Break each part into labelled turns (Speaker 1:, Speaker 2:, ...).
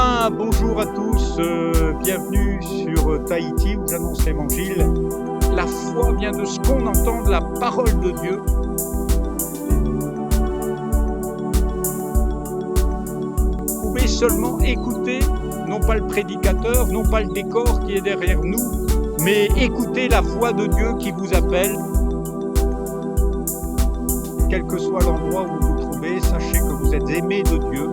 Speaker 1: bien, bonjour à tous, bienvenue sur Tahiti où j'annonce l'évangile. La foi vient de ce qu'on entend de la parole de Dieu. Vous pouvez seulement écouter, non pas le prédicateur, non pas le décor qui est derrière nous, mais écouter la voix de Dieu qui vous appelle. Quel que soit l'endroit où vous vous trouvez, sachez que vous êtes aimés de Dieu.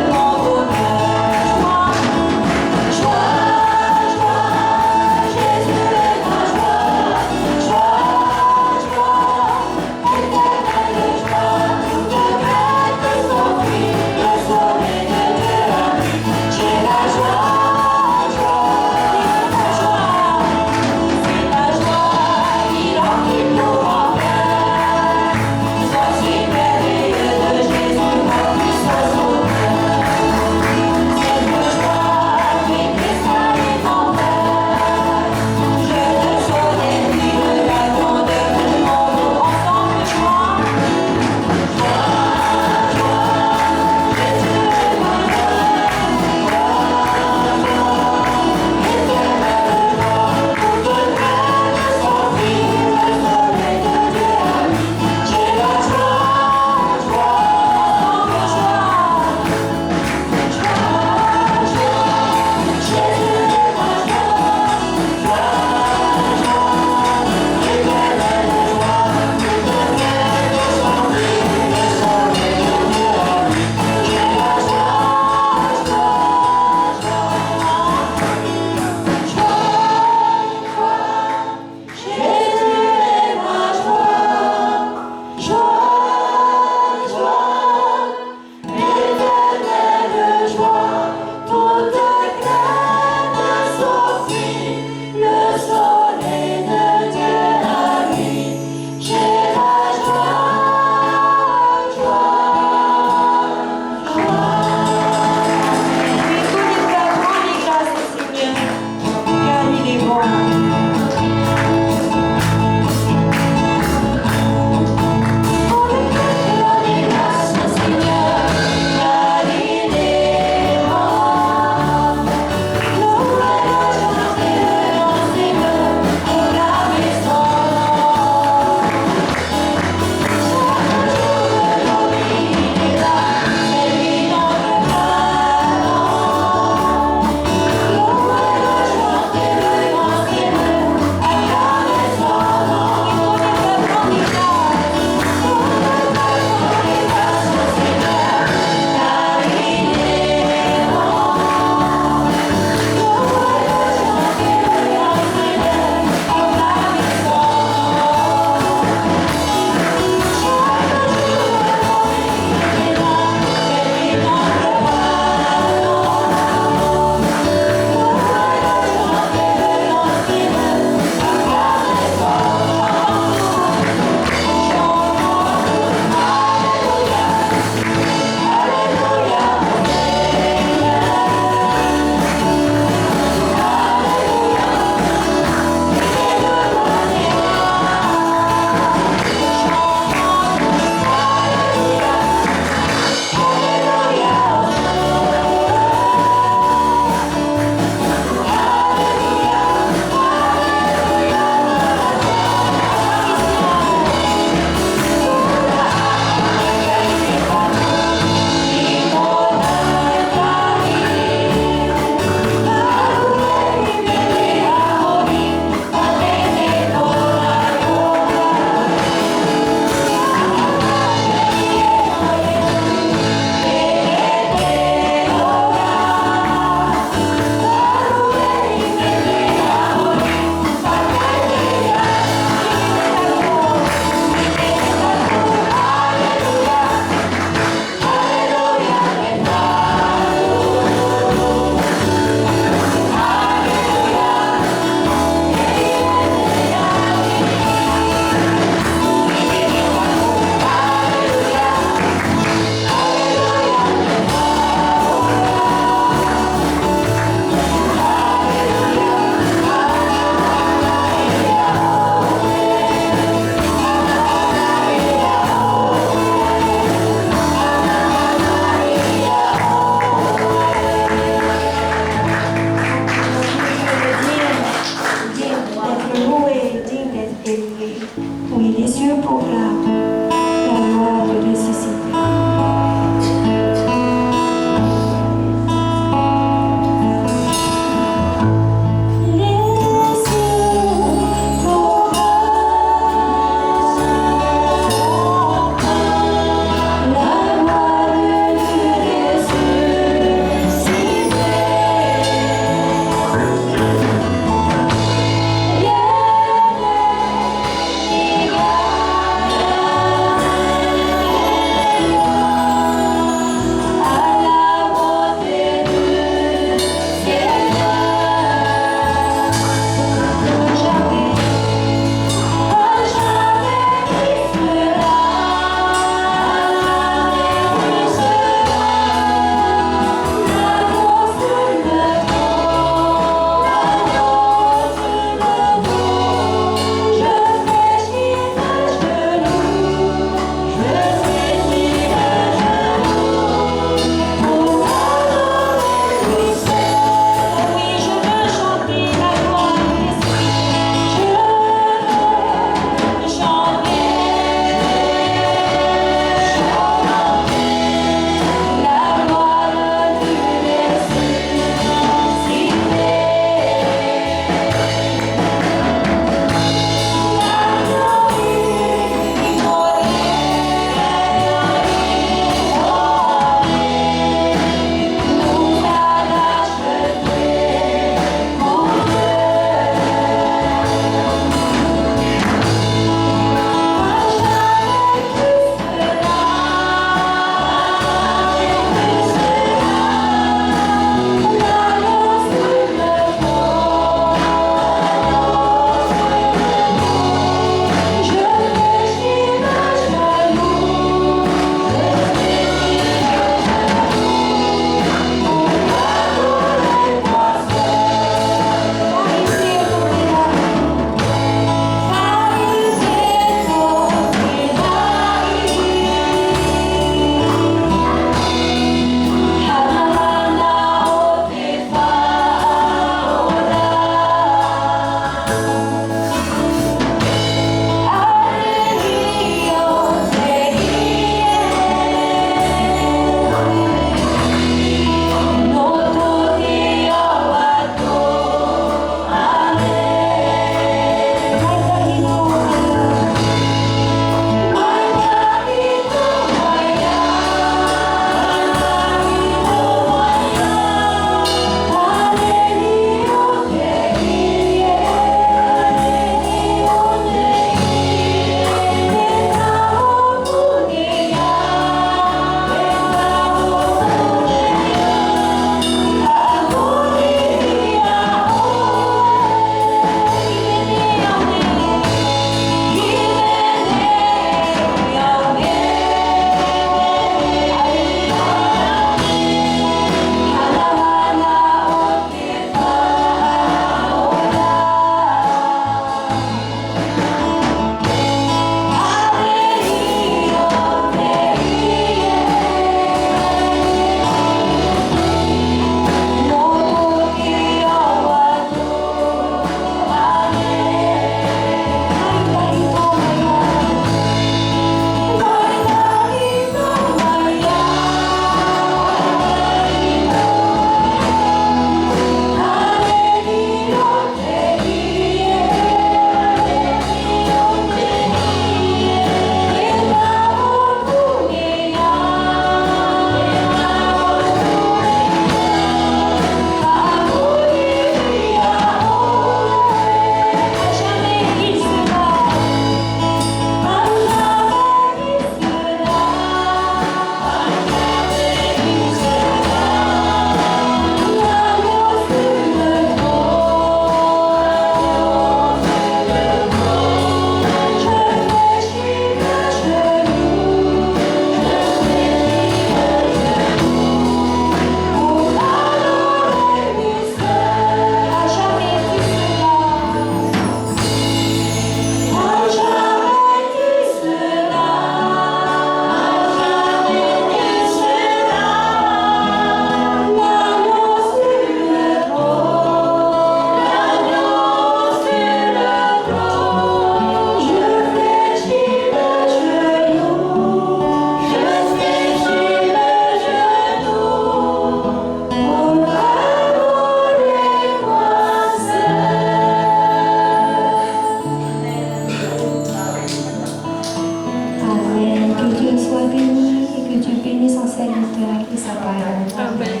Speaker 2: soit béni et que Dieu bénisse son serviteur et sa parole. Amen.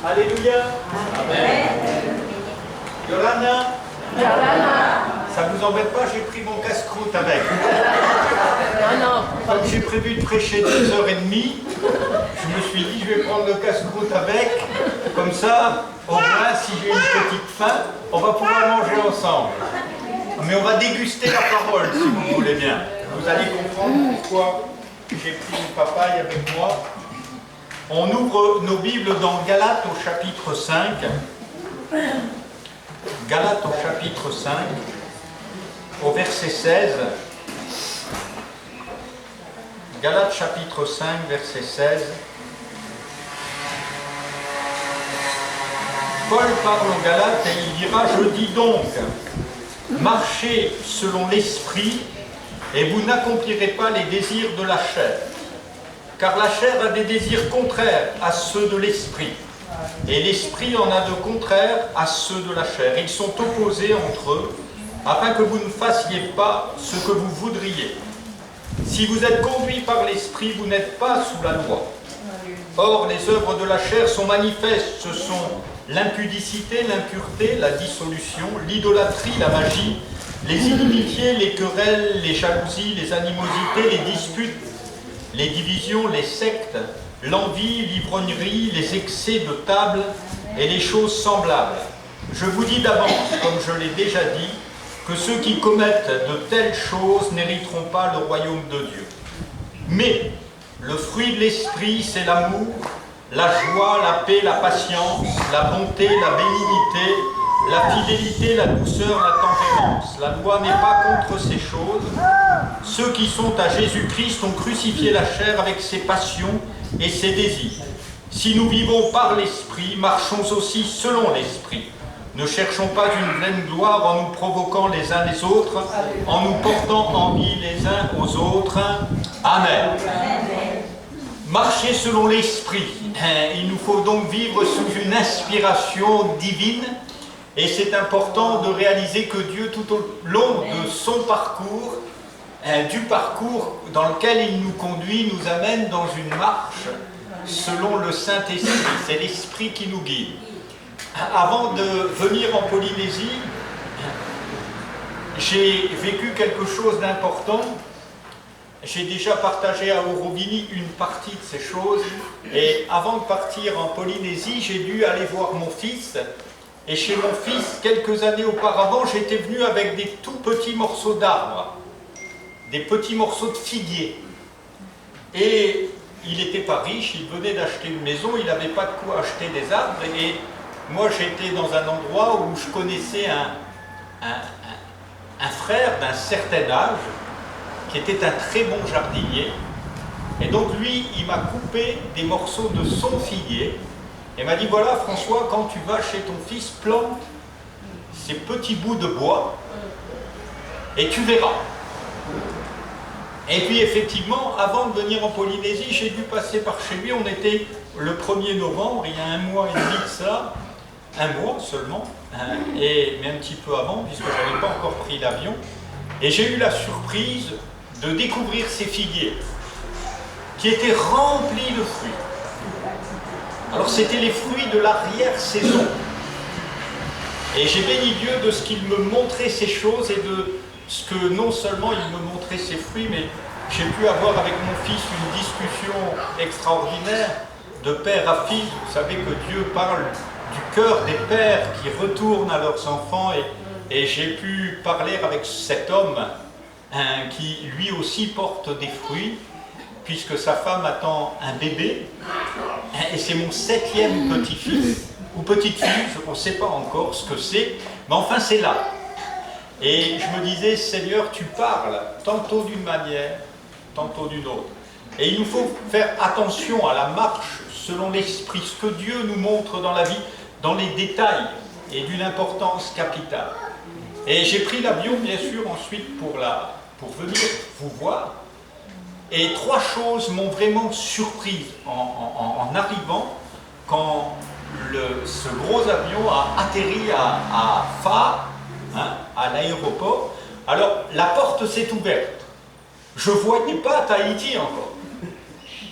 Speaker 1: Alléluia. Amen. Yolanda. Ça vous embête pas, j'ai pris mon casse-croûte avec.
Speaker 3: Non.
Speaker 1: Comme j'ai prévu de prêcher 2h30, je me suis dit je vais prendre le casse-croûte avec, comme ça, au moins si j'ai une petite faim, on va pouvoir manger ensemble. Mais on va déguster la parole si vous voulez bien. Vous allez comprendre pourquoi j'ai pris une papaye avec moi. On ouvre nos Bibles dans Galates au chapitre 5. Galates au chapitre 5, au verset 16. Galates chapitre 5, verset 16. Paul parle aux Galates et il dira, je dis donc, marchez selon l'esprit et vous n'accomplirez pas les désirs de la chair. Car la chair a des désirs contraires à ceux de l'esprit. Et l'esprit en a de contraires à ceux de la chair. Ils sont opposés entre eux, afin que vous ne fassiez pas ce que vous voudriez. Si vous êtes conduits par l'esprit, vous n'êtes pas sous la loi. Or, les œuvres de la chair sont manifestes. Ce sont l'impudicité, l'impureté, la dissolution, l'idolâtrie, la magie, les inimitiés, les querelles, les jalousies, les animosités, les disputes, les divisions, les sectes, l'envie, l'ivrognerie, les excès de table et les choses semblables. Je vous dis d'avance, comme je l'ai déjà dit, que ceux qui commettent de telles choses n'hériteront pas le royaume de Dieu. Mais le fruit de l'esprit, c'est l'amour, la joie, la paix, la patience, la bonté, la bénignité, la fidélité, la douceur, la tempérance. La loi n'est pas contre ces choses. Ceux qui sont à Jésus-Christ ont crucifié la chair avec ses passions et ses désirs. Si nous vivons par l'Esprit, marchons aussi selon l'Esprit. Ne cherchons pas une vaine gloire en nous provoquant les uns les autres, en nous portant envie les uns aux autres. Amen. Marcher selon l'Esprit. Il nous faut donc vivre sous une inspiration divine. Et c'est important de réaliser que Dieu, tout au long de son parcours, du parcours dans lequel il nous conduit, nous amène dans une marche selon le Saint-Esprit. C'est l'Esprit qui nous guide. Avant de venir en Polynésie, j'ai vécu quelque chose d'important. J'ai déjà partagé à Aurovini une partie de ces choses. Et avant de partir en Polynésie, j'ai dû aller voir mon fils. Et chez mon fils, quelques années auparavant, j'étais venu avec des tout petits morceaux d'arbres, des petits morceaux de figuier. Et il n'était pas riche, il venait d'acheter une maison, il n'avait pas de quoi acheter des arbres. Et moi, j'étais dans un endroit où je connaissais un frère d'un certain âge, qui était un très bon jardinier. Et donc lui, il m'a coupé des morceaux de son figuier. Et m'a dit, voilà François, quand tu vas chez ton fils, plante ces petits bouts de bois et tu verras. Et puis effectivement, avant de venir en Polynésie, j'ai dû passer par chez lui. On était le 1er novembre, il y a 1 mois et demi de ça, 1 mois seulement, mais un petit peu avant, puisque je n'avais pas encore pris l'avion. Et j'ai eu la surprise de découvrir ces figuiers qui étaient remplis de fruits. Alors c'était les fruits de l'arrière-saison. Et j'ai béni Dieu de ce qu'il me montrait ces choses et de ce que non seulement il me montrait ces fruits, mais j'ai pu avoir avec mon fils une discussion extraordinaire de père à fils. Vous savez que Dieu parle du cœur des pères qui retournent à leurs enfants et j'ai pu parler avec cet homme qui lui aussi porte des fruits, puisque sa femme attend un bébé, et c'est mon 7e petit-fils, ou petite-fille, on ne sait pas encore ce que c'est, mais enfin c'est là. Et je me disais, Seigneur, tu parles tantôt d'une manière, tantôt d'une autre. Et il nous faut faire attention à la marche selon l'Esprit, ce que Dieu nous montre dans la vie, dans les détails, et d'une importance capitale. Et j'ai pris l'avion, bien sûr, ensuite pour venir vous voir. Et 3 choses m'ont vraiment surprise en arrivant, quand ce gros avion a atterri à Fa, hein, à l'aéroport. Alors, la porte s'est ouverte. Je ne voyais pas Tahiti encore.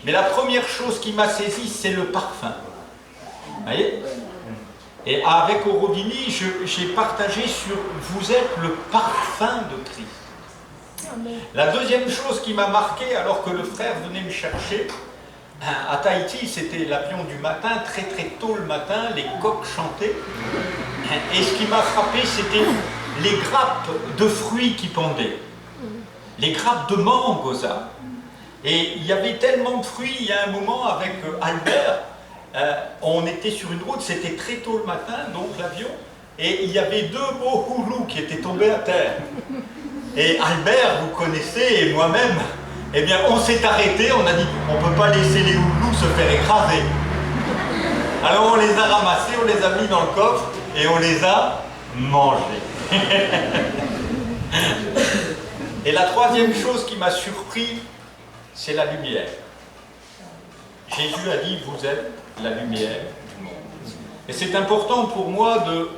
Speaker 1: Mais la première chose qui m'a saisi, c'est le parfum. Vous voyez? Et avec Aurodini, j'ai partagé sur « Vous êtes le parfum de Christ ». La deuxième chose qui m'a marqué, alors que le frère venait me chercher, à Tahiti, c'était l'avion du matin, très très tôt le matin, les coqs chantaient. Et ce qui m'a frappé, c'était les grappes de fruits qui pendaient. Les grappes de mangue aux arbres. Et il y avait tellement de fruits, il y a un moment avec Albert, on était sur une route, c'était très tôt le matin, donc l'avion, et il y avait deux beaux houlous qui étaient tombés à terre. Et Albert, vous connaissez, et moi-même, eh bien on s'est arrêté, on a dit, on ne peut pas laisser les houlous se faire écraser. Alors on les a ramassés, on les a mis dans le coffre, et on les a mangés. Et la troisième chose qui m'a surpris, c'est la lumière. Jésus a dit, vous êtes la lumière du monde. Et c'est important pour moi de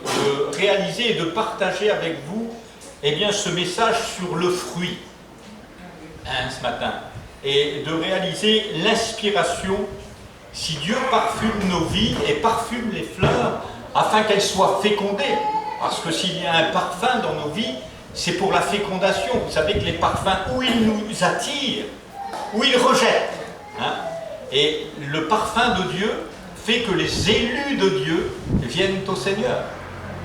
Speaker 1: réaliser et de partager avec vous eh bien, ce message sur le fruit ce matin. Et de réaliser l'inspiration, si Dieu parfume nos vies et parfume les fleurs, afin qu'elles soient fécondées. Parce que s'il y a un parfum dans nos vies, c'est pour la fécondation. Vous savez que les parfums, où ils nous attirent, où ils rejettent. Hein? Et le parfum de Dieu fait que les élus de Dieu viennent au Seigneur.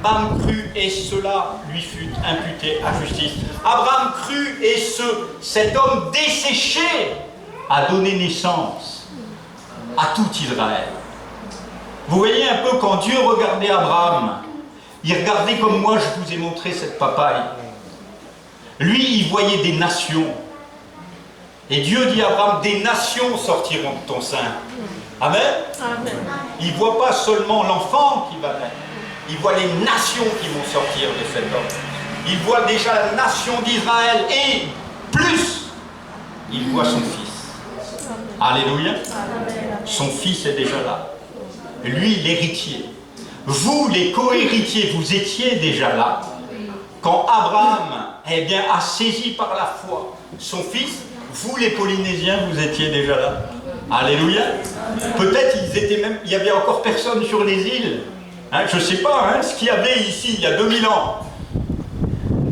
Speaker 1: Abraham crut et cela lui fut imputé à justice. Abraham crut et cet homme desséché a donné naissance à tout Israël. Vous voyez un peu quand Dieu regardait Abraham, il regardait comme moi je vous ai montré cette papaye. Lui, il voyait des nations. Et Dieu dit à Abraham, des nations sortiront de ton sein. Amen. Amen. Il ne voit pas seulement l'enfant qui va naître. Il voit les nations qui vont sortir de cet homme. Il voit déjà la nation d'Israël et plus, il voit son fils. Alléluia. Son fils est déjà là. Lui, l'héritier. Vous, les co-héritiers, vous étiez déjà là. Quand Abraham eh bien, a saisi par la foi son fils, vous, les Polynésiens, vous étiez déjà là. Alléluia. Peut-être il y avait encore personne sur les îles. Hein, je ne sais pas ce qu'il y avait ici il y a 2000 ans.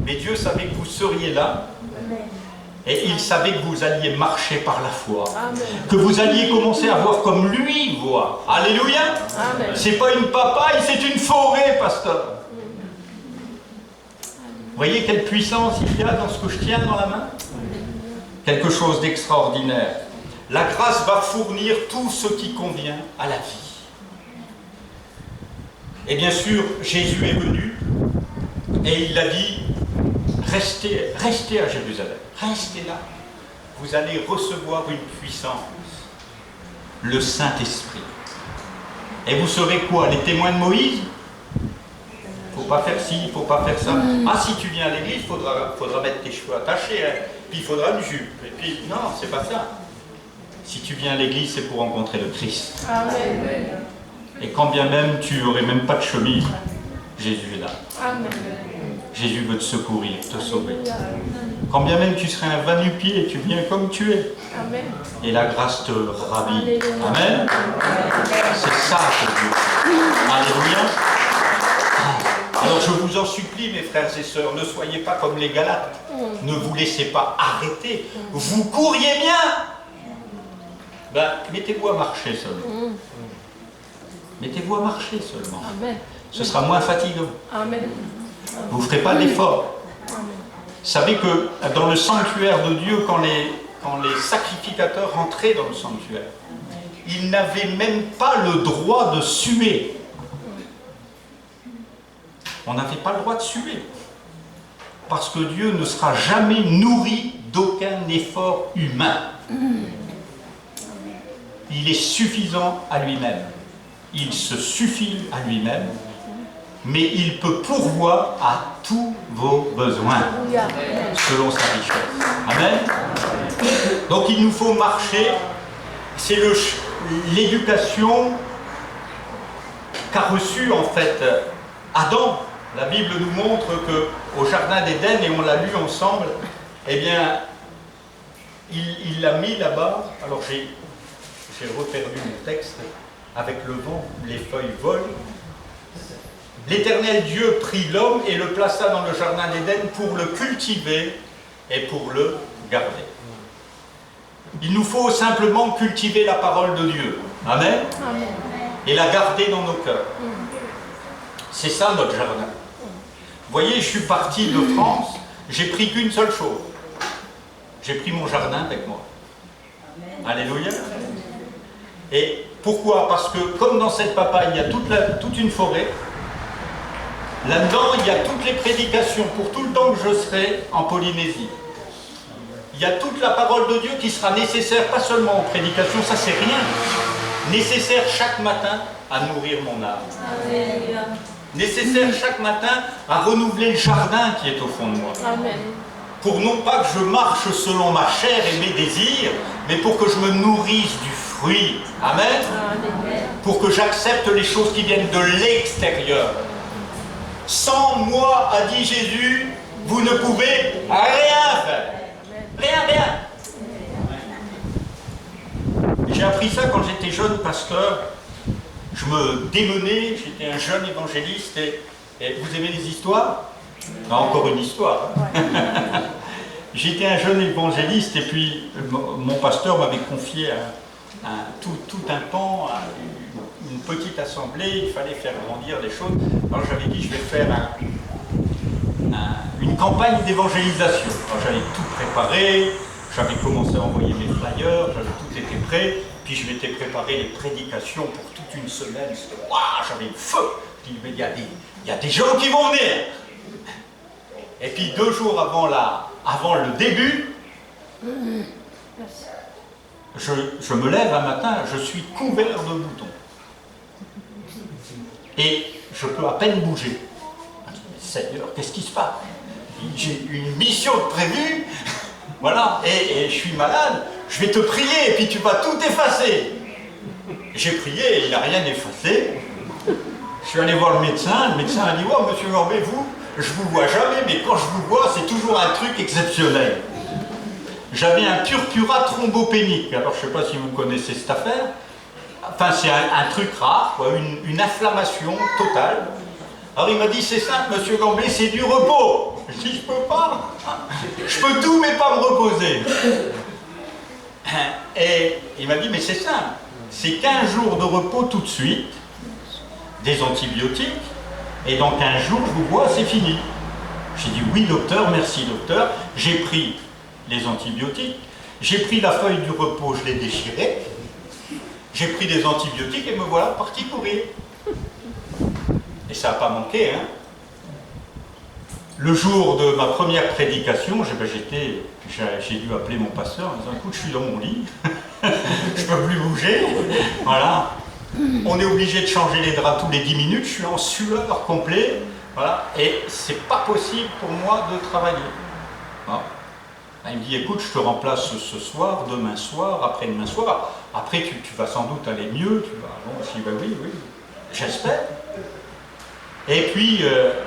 Speaker 1: Mais Dieu savait que vous seriez là. Et il savait que vous alliez marcher par la foi. Amen. Que vous alliez commencer à voir comme lui voit. Alléluia. C'est pas une papaye, c'est une forêt, pasteur. Vous voyez quelle puissance il y a dans ce que je tiens dans la main? Quelque chose d'extraordinaire. La grâce va fournir tout ce qui convient à la vie. Et bien sûr, Jésus est venu et il a dit, restez à Jérusalem, restez là. Vous allez recevoir une puissance, le Saint-Esprit. Et vous serez quoi? Les témoins de Moïse? Il ne faut pas faire ci, il ne faut pas faire ça. Ah, si tu viens à l'église, il faudra mettre tes cheveux attachés, hein. Puis il faudra une jupe. Et puis, non, c'est pas ça. Si tu viens à l'église, c'est pour rencontrer le Christ. Amen. Et quand bien même tu n'aurais même pas de chemise, Jésus est là. Amen. Jésus veut te secourir, te sauver. Quand bien même tu serais un va-nu-pied, tu viens comme tu es. Amen. Et la grâce te ravit. Amen. C'est ça que Dieu fait. Alléluia. Alors je vous en supplie, mes frères et sœurs, ne soyez pas comme les Galates. Ne vous laissez pas arrêter. Vous couriez bien. Mettez-vous à marcher seulement. Mettez-vous à marcher seulement. Amen. Ce sera moins fatigant. Amen. Vous ne ferez pas d'effort. Vous savez que dans le sanctuaire de Dieu, quand les sacrificateurs entraient dans le sanctuaire, ils n'avaient même pas le droit de suer. On n'avait pas le droit de suer. Parce que Dieu ne sera jamais nourri d'aucun effort humain. Il est suffisant à lui-même. Il se suffit à lui-même, mais il peut pourvoir à tous vos besoins, selon sa richesse. Amen. Donc il nous faut marcher, c'est l'éducation qu'a reçu en fait Adam. La Bible nous montre qu'au jardin d'Éden, et on l'a lu ensemble, eh bien, il l'a mis là-bas. Alors j'ai reperdu mon texte. Avec le vent, les feuilles volent. L'Éternel Dieu prit l'homme et le plaça dans le jardin d'Éden pour le cultiver et pour le garder. Il nous faut simplement cultiver la parole de Dieu. Amen.
Speaker 3: Amen.
Speaker 1: Et la garder dans nos cœurs. C'est ça notre jardin. Vous voyez, je suis parti de France, j'ai pris qu'une seule chose. J'ai pris mon jardin avec moi. Alléluia. Et pourquoi? Parce que comme dans cette papaye, il y a toute une forêt. Là-dedans, il y a toutes les prédications pour tout le temps que je serai en Polynésie. Il y a toute la parole de Dieu qui sera nécessaire, pas seulement aux prédications, ça c'est rien. Nécessaire chaque matin à nourrir mon âme.
Speaker 3: Alléluia.
Speaker 1: Nécessaire chaque matin à renouveler le jardin qui est au fond de moi.
Speaker 3: Amen.
Speaker 1: Pour non pas que je marche selon ma chair et mes désirs, mais pour que je me nourrisse du fruit. Amen.
Speaker 3: Amen.
Speaker 1: Pour que j'accepte les choses qui viennent de l'extérieur. Sans moi, a dit Jésus, vous ne pouvez rien faire. Rien, rien. J'ai appris ça quand j'étais jeune pasteur. Je me démenais, j'étais un jeune évangéliste. Et vous aimez les histoires? Non, encore une histoire. J'étais un jeune évangéliste et puis mon pasteur m'avait confié tout un temps à une petite assemblée. Il fallait faire grandir les choses. Alors j'avais dit, je vais faire une campagne d'évangélisation. Alors j'avais tout préparé, j'avais commencé à envoyer mes flyers, j'avais tout été prêt. Puis je m'étais préparé les prédications pour toute une semaine. Waouh, j'avais le feu. Puis il y a des gens qui vont venir. Et puis 2 jours avant le début, je me lève un matin, je suis couvert de boutons. Et je peux à peine bouger. Je me dis, mais Seigneur, qu'est-ce qui se passe? J'ai une mission prévue, voilà, et je suis malade, je vais te prier et puis tu vas tout effacer. J'ai prié et il n'a rien effacé. Je suis allé voir le médecin a dit, oh monsieur Gorbet, je vous vois jamais, mais quand je vous vois, c'est toujours un truc exceptionnel. J'avais un purpura thrombopénique. Alors, je ne sais pas si vous connaissez cette affaire. Enfin, c'est un truc rare, quoi, une inflammation totale. Alors, il m'a dit, c'est simple, monsieur Gorbet, c'est du repos. Je dis, je peux pas. Je peux tout, mais pas me reposer. Et il m'a dit, mais c'est simple. C'est 15 jours de repos tout de suite, des antibiotiques. Et dans 15 jours, je vous vois, c'est fini. J'ai dit, oui docteur, merci docteur. J'ai pris les antibiotiques, j'ai pris la feuille du repos, je l'ai déchirée, j'ai pris des antibiotiques et me voilà parti courir. Et ça n'a pas manqué, hein. Le jour de ma première prédication, j'ai dû appeler mon pasteur en disant, écoute, je suis dans mon lit, je peux plus bouger, voilà. On est obligé de changer les draps tous les 10 minutes, je suis en sueur complet, voilà, et c'est pas possible pour moi de travailler. Voilà. Il me dit, écoute, je te remplace ce soir, demain soir, après-demain soir, après tu vas sans doute aller mieux, tu vas, bon, je dis, ben oui, j'espère. Et puis,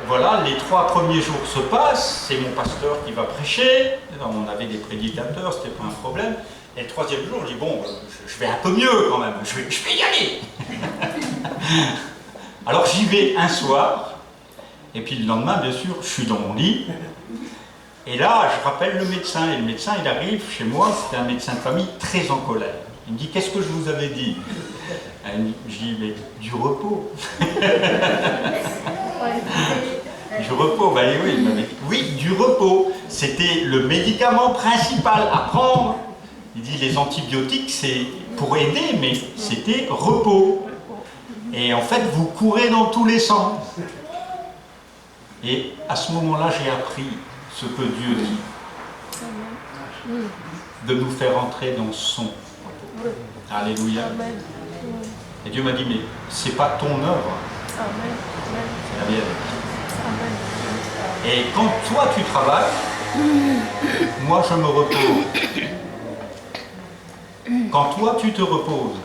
Speaker 1: voilà, les 3 premiers jours se passent, c'est mon pasteur qui va prêcher, on avait des prédicateurs, c'était pas un problème. Et le 3e jour, je dis, bon, je vais un peu mieux quand même, je vais y aller. Alors j'y vais un soir, et puis le lendemain, bien sûr, je suis dans mon lit. Et là, je rappelle le médecin, et le médecin, il arrive chez moi, c'était un médecin de famille très en colère. Il me dit, qu'est-ce que je vous avais dit? Je dis, mais du repos. Du repos, ben oui, il m'avait dit, oui, du repos. C'était le médicament principal à prendre. Il dit, les antibiotiques, c'est pour aider, mais c'était repos. Et en fait, vous courez dans tous les sens. Et à ce moment-là, j'ai appris ce que Dieu dit. De nous faire entrer dans son repos. Alléluia. Et Dieu m'a dit, mais c'est pas ton œuvre. C'est la mienne. Et quand toi tu travailles, moi je me repose. Quand toi tu te reposes,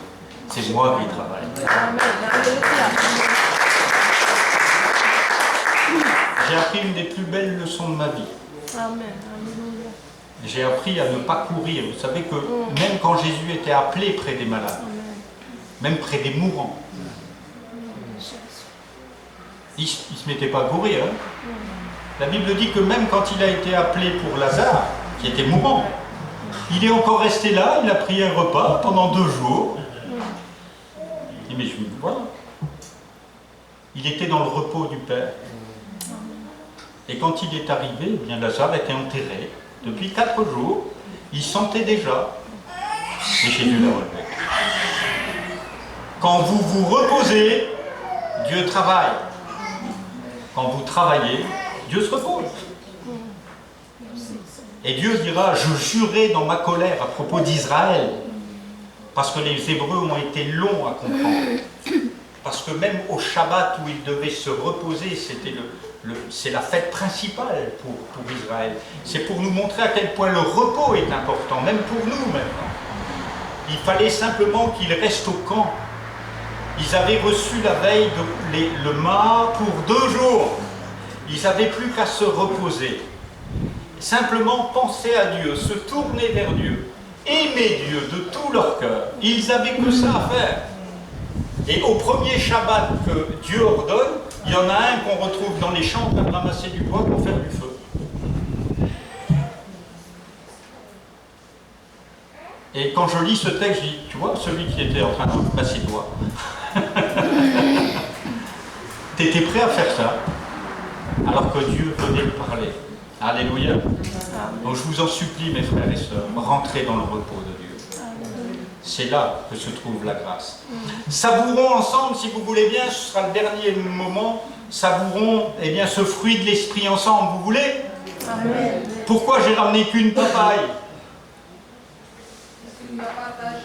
Speaker 1: c'est moi qui travaille.
Speaker 3: Amen.
Speaker 1: j'ai appris une des plus belles leçons de ma vie.
Speaker 4: Amen. Alléluia.
Speaker 1: J'ai appris à ne pas courir. Vous savez que même quand Jésus était appelé près des malades, même près des mourants, il ne se mettait pas à courir. Hein. La Bible dit que même quand il a été appelé pour Lazare, qui était mourant, il est encore resté là, il a pris un repas pendant 2 jours. Il dit, mais voilà. Il était dans le repos du Père. Et quand il est arrivé, eh bien Lazare était enterré. Depuis 4 jours, il sentait déjà. Et Jésus l'a relevé. Quand vous vous reposez, Dieu travaille. Quand vous travaillez, Dieu se repose. Et Dieu dira, je jurai dans ma colère à propos d'Israël, parce que les Hébreux ont été longs à comprendre. Parce que même au Shabbat où ils devaient se reposer, c'est la fête principale pour Israël. C'est pour nous montrer à quel point le repos est important, même pour nous maintenant. Il fallait simplement qu'ils restent au camp. Ils avaient reçu la veille le mât pour 2 jours. Ils n'avaient plus qu'à se reposer. Simplement penser à Dieu, se tourner vers Dieu, aimer Dieu de tout leur cœur. Ils n'avaient que ça à faire. Et au premier Shabbat que Dieu ordonne, il y en a un qu'on retrouve dans les champs en train de ramasser du bois pour faire du feu. Et quand je lis ce texte, je dis, tu vois, celui qui était en train de passer le doigt, tu étais prêt à faire ça, alors que Dieu venait de parler. Alléluia. Donc je vous en supplie, mes frères et sœurs, rentrez dans le repos de Dieu. C'est là que se trouve la grâce. Savourons ensemble, si vous voulez bien, ce sera le dernier moment, savourons eh bien, ce fruit de l'esprit ensemble, vous voulez?
Speaker 4: Amen.
Speaker 1: Pourquoi j'ai ramené qu'une papaye?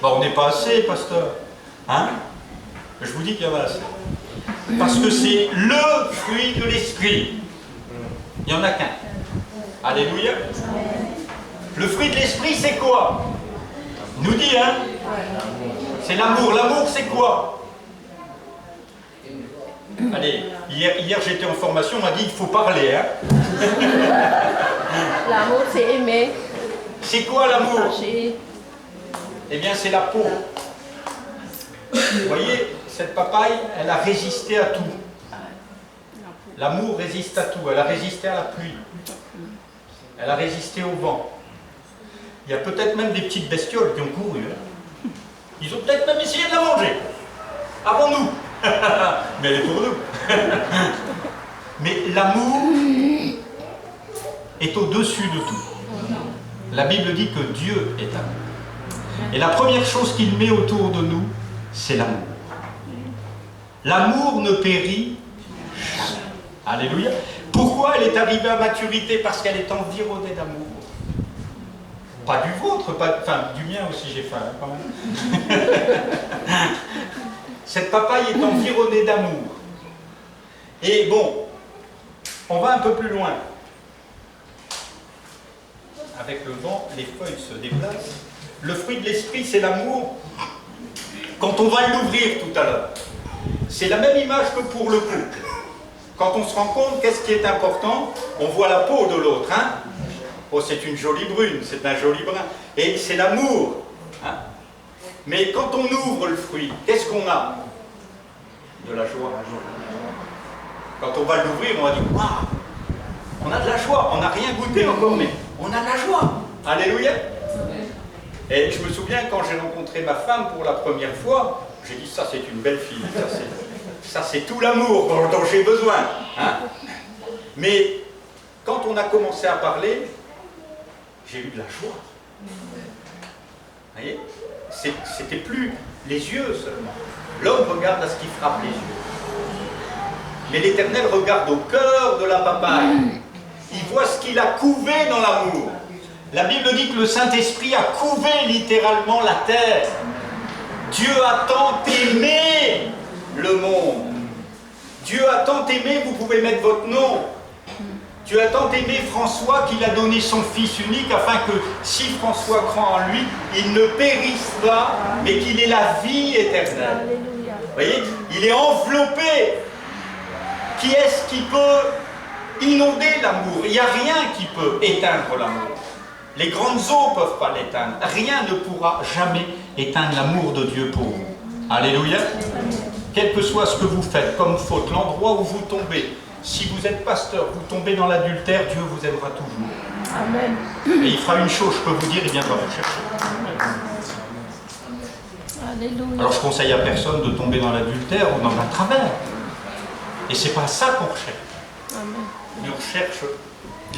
Speaker 1: Bon, on n'est pas assez, pasteur. Hein? Je vous dis qu'il y en a assez. Parce que c'est le fruit de l'esprit. Il n'y en a qu'un. Alléluia. Le fruit de l'esprit, c'est quoi? Nous dit, hein? C'est l'amour. L'amour, c'est quoi? Allez, hier j'étais en formation, on m'a dit il faut parler, hein?
Speaker 4: L'amour, c'est aimer.
Speaker 1: C'est quoi l'amour?
Speaker 4: Partager.
Speaker 1: Eh bien, c'est la peau. Vous voyez, cette papaye, elle a résisté à tout. L'amour résiste à tout. Elle a résisté à la pluie. Elle a résisté au vent. Il y a peut-être même des petites bestioles qui ont couru. Hein. Ils ont peut-être même essayé de la manger. Avant nous. Mais elle est pour nous. Mais l'amour est au-dessus de tout. La Bible dit que Dieu est amour. Et la première chose qu'il met autour de nous, c'est l'amour. L'amour ne périt jamais. Alléluia. Pourquoi elle est arrivée à maturité? Parce qu'elle est environnée d'amour. Pas du vôtre, enfin du mien aussi j'ai faim quand même. Cette papaye est environnée d'amour. Et bon, on va un peu plus loin. Avec le vent, les feuilles se déplacent. Le fruit de l'esprit, c'est l'amour. Quand on va l'ouvrir tout à l'heure, c'est la même image que pour le couple. Quand on se rend compte, qu'est-ce qui est important? On voit la peau de l'autre. Hein? Oh, c'est une jolie brune, c'est un joli brun. Et c'est l'amour. Hein? Mais quand on ouvre le fruit, qu'est-ce qu'on a? De la joie. Quand on va l'ouvrir, on va dire, waouh, on a de la joie. On n'a rien goûté encore, mais on a de la joie. Alléluia. Et je me souviens, quand j'ai rencontré ma femme pour la première fois, j'ai dit, ça c'est une belle fille, ça c'est tout l'amour dont j'ai besoin. Hein? Mais quand on a commencé à parler, j'ai eu de la joie. Vous voyez? C'était plus les yeux seulement. L'homme regarde à ce qui frappe les yeux. Mais l'Éternel regarde au cœur de la papaye. Il voit ce qu'il a couvé dans l'amour. La Bible dit que le Saint-Esprit a couvé littéralement la terre. Dieu a tant aimé le monde. Dieu a tant aimé, vous pouvez mettre votre nom. Dieu a tant aimé François qu'il a donné son Fils unique afin que si François croit en lui, il ne périsse pas, mais qu'il ait la vie éternelle.
Speaker 4: Alléluia.
Speaker 1: Vous voyez, il est enveloppé. Qui est-ce qui peut inonder l'amour. Il n'y a rien qui peut éteindre l'amour. Les grandes eaux ne peuvent pas l'éteindre. Rien ne pourra jamais éteindre l'amour de Dieu pour vous. Alléluia. Quel que soit ce que vous faites comme faute, l'endroit où vous tombez, si vous êtes pasteur, vous tombez dans l'adultère, Dieu vous aimera toujours.
Speaker 4: Amen.
Speaker 1: Et il fera une chose, je peux vous dire, il viendra vous chercher.
Speaker 4: Alléluia.
Speaker 1: Alors je conseille à personne de tomber dans l'adultère ou dans un travers. Et c'est pas ça qu'on recherche.
Speaker 4: Amen.
Speaker 1: Mais on recherche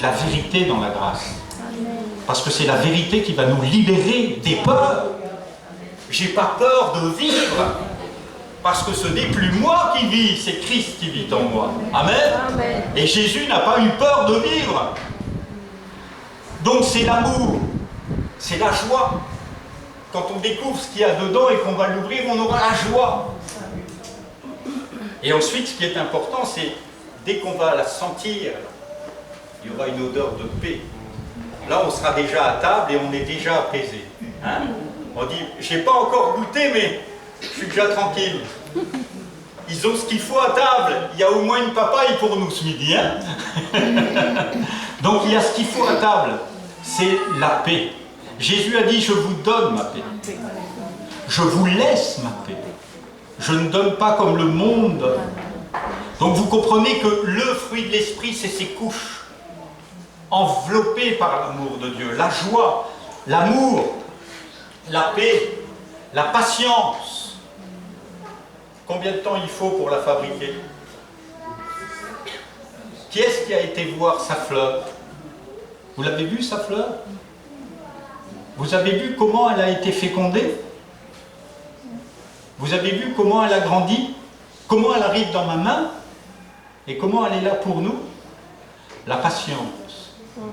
Speaker 1: la vérité dans la grâce.
Speaker 4: Amen.
Speaker 1: Parce que c'est la vérité qui va nous libérer des peurs. J'ai pas peur de vivre. Parce que ce n'est plus moi qui vis, c'est Christ qui vit en moi. Amen.
Speaker 4: Amen.
Speaker 1: Et Jésus n'a pas eu peur de vivre. Donc c'est l'amour, c'est la joie. Quand on découvre ce qu'il y a dedans et qu'on va l'ouvrir, on aura la joie. Et ensuite, ce qui est important, c'est dès qu'on va la sentir, il y aura une odeur de paix. Là, on sera déjà à table et on est déjà apaisé. Hein? On dit, j'ai pas encore goûté, mais je suis déjà tranquille. Ils ont ce qu'il faut à table. Il y a au moins une papaye pour nous ce midi. Hein? Donc il y a ce qu'il faut à table. C'est la paix. Jésus a dit, je vous donne ma paix. Je vous laisse ma paix. Je ne donne pas comme le monde donne. Donc vous comprenez que le fruit de l'esprit, c'est ces couches enveloppées par l'amour de Dieu. La joie, l'amour, la paix, la patience. Combien de temps il faut pour la fabriquer? Qui est-ce qui a été voir sa fleur? Vous l'avez vu, sa fleur? Vous avez vu comment elle a été fécondée? Vous avez vu comment elle a grandi? Comment elle arrive dans ma main? Et comment elle est là pour nous? La patience. Vous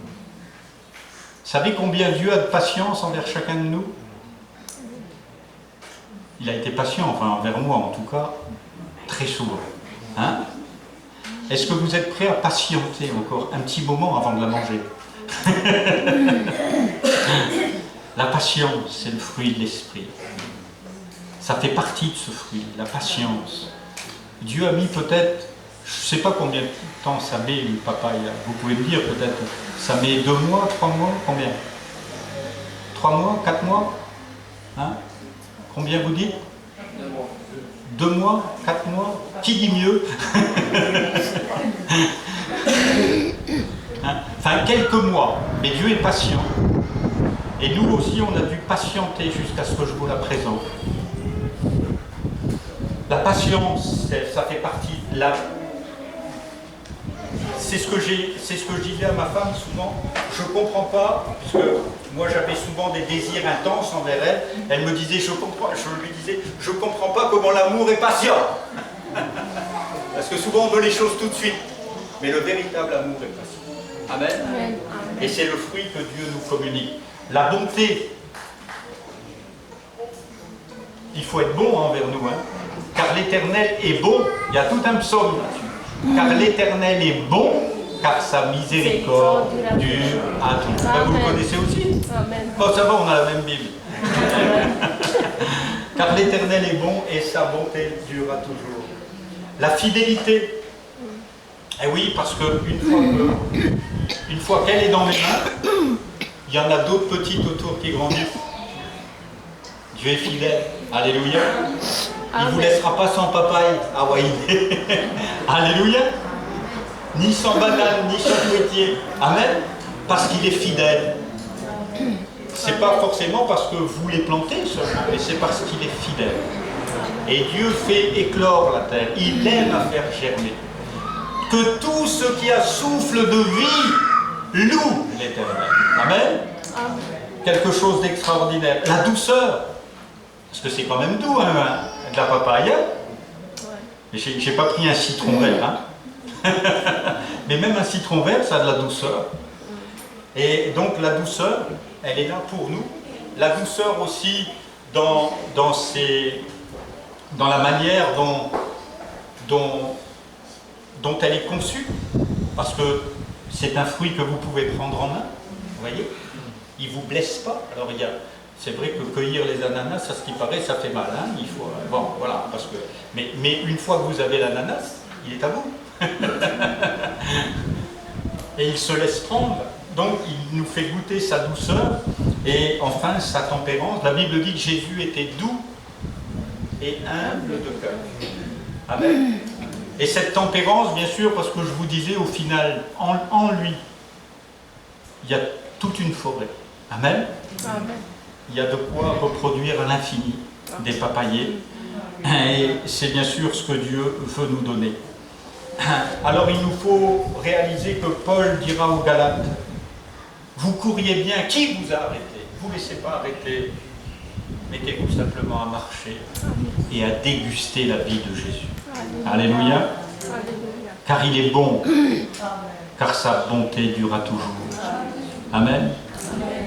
Speaker 1: savez combien Dieu a de patience envers chacun de nous? Il a été patient, enfin envers moi en tout cas, très souvent. Hein? Est-ce que vous êtes prêts à patienter encore un petit moment avant de la manger? La patience, c'est le fruit de l'esprit. Ça fait partie de ce fruit, la patience. Dieu a mis peut-être, je ne sais pas combien de temps ça met une papaye, vous pouvez me dire peut-être, ça met 2 mois, 3 mois, combien? 3 mois, 4 mois? Hein? Combien vous dites? 2 mois, 4 mois? Qui dit mieux? Hein? Enfin, quelques mois, mais Dieu est patient. Et nous aussi, on a dû patienter jusqu'à ce que je vous la présente. La patience, ça fait partie de la... C'est ce que je disais à ma femme souvent. Je ne comprends pas, puisque moi j'avais souvent des désirs intenses envers elle. Elle me disait, je lui disais, je ne comprends pas comment l'amour est patient. Parce que souvent on veut les choses tout de suite. Mais le véritable amour est patient. Amen.
Speaker 4: Amen.
Speaker 1: Et c'est le fruit que Dieu nous communique. La bonté. Il faut être bon envers nous, hein, car l'Éternel est bon. Il y a tout un psaume là-dessus. Car l'Éternel est bon, car sa miséricorde dure à tout. Ben, vous le connaissez aussi?
Speaker 4: Amen.
Speaker 1: Bon, ça va, on a la même Bible. Car l'Éternel est bon et sa bonté dure à toujours. La fidélité. Eh oui, parce qu'une fois qu'elle est dans mes mains, il y en a d'autres petites autour qui grandissent. Dieu est fidèle. Alléluia. Il ne vous laissera pas sans papaye. Ah ouais. Alléluia. Ni sans banane, ni sans fruitier. Amen. Parce qu'il est fidèle. C'est pas forcément parce que vous les plantez seulement, mais c'est parce qu'il est fidèle. Et Dieu fait éclore la terre. Il aime à faire germer. Que tout ce qui a souffle de vie loue l'Éternel. Amen.
Speaker 4: Amen.
Speaker 1: Quelque chose d'extraordinaire. La douceur. Parce que c'est quand même doux, hein, de la papaye. Ouais. J'ai pas pris un citron vert. Hein. Mais même un citron vert, ça a de la douceur. Et donc la douceur, elle est là pour nous. La douceur aussi dans la manière dont elle est conçue. Parce que c'est un fruit que vous pouvez prendre en main. Vous voyez? Il ne vous blesse pas. Alors c'est vrai que cueillir les ananas, à ce qui paraît, ça fait mal. Hein, il faut, bon, voilà, parce que, mais une fois que vous avez l'ananas, il est à vous. et il se laisse prendre. Donc il nous fait goûter sa douceur et enfin sa tempérance. La Bible dit que Jésus était doux et humble de cœur. Amen. Et cette tempérance, bien sûr, parce que je vous disais, au final, en lui, il y a toute une forêt. Amen.
Speaker 4: Amen.
Speaker 1: Il y a de quoi reproduire à l'infini des papayers. Et c'est bien sûr ce que Dieu veut nous donner. Alors il nous faut réaliser que Paul dira aux Galates, vous couriez bien, qui vous a arrêté? Vous ne laissez pas arrêter, mettez-vous simplement à marcher et à déguster la vie de Jésus. Alléluia.
Speaker 4: Alléluia.
Speaker 1: Car il est bon, car sa bonté durera toujours. Amen.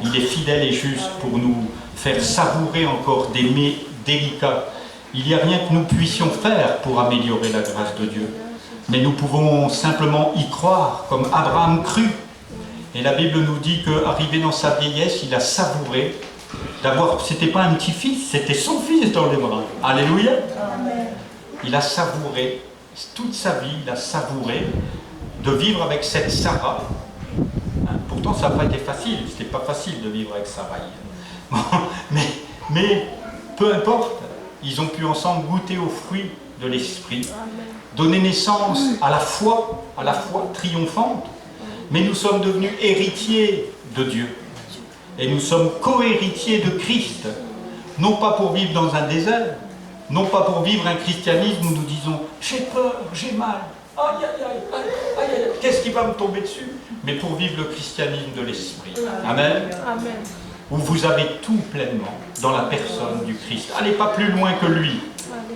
Speaker 1: Il est fidèle et juste pour nous faire savourer encore des mets délicats. Il n'y a rien que nous puissions faire pour améliorer la grâce de Dieu. Mais nous pouvons simplement y croire, comme Abraham crut. Et la Bible nous dit qu'arrivé dans sa vieillesse, il a savouré d'avoir, c'était pas un petit-fils, c'était son fils dans les bras. Alléluia. Il a savouré, toute sa vie, il a savouré de vivre avec cette Sarah. Pourtant, ça n'a pas été facile, c'était pas facile de vivre avec Sarah. Mais peu importe, ils ont pu ensemble goûter aux fruits de l'esprit, donner naissance à la foi triomphante, mais nous sommes devenus héritiers de Dieu. Et nous sommes co-héritiers de Christ, non pas pour vivre dans un désert, non pas pour vivre un christianisme où nous disons « j'ai peur, j'ai mal, aïe aïe aïe, aïe aïe, qu'est-ce qui va me tomber dessus ?» mais pour vivre le christianisme de l'esprit. Amen.
Speaker 4: Amen.
Speaker 1: Où vous avez tout pleinement dans la personne du Christ. Allez pas plus loin que lui.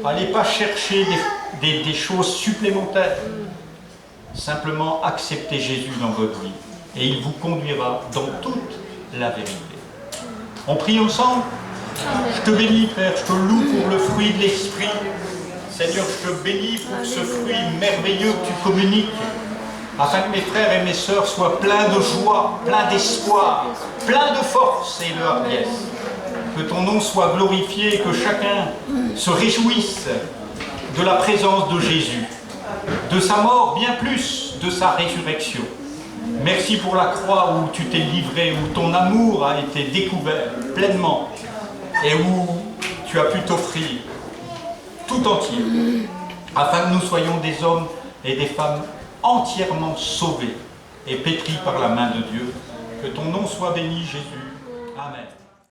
Speaker 1: Allez pas chercher des choses supplémentaires. Simplement acceptez Jésus dans votre vie et il vous conduira dans toute la vérité. On prie ensemble. Je te bénis, Père, je te loue pour le fruit de l'Esprit. Seigneur, je te bénis pour ce fruit merveilleux que tu communiques, afin que mes frères et mes sœurs soient pleins de joie, pleins d'espoir, pleins de force et de hardiesse. Que ton nom soit glorifié et que chacun se réjouisse de la présence de Jésus, de sa mort, bien plus de sa résurrection. Merci pour la croix où tu t'es livré, où ton amour a été découvert pleinement et où tu as pu t'offrir tout entier, afin que nous soyons des hommes et des femmes entièrement sauvés et pétris par la main de Dieu. Que ton nom soit béni, Jésus. Amen.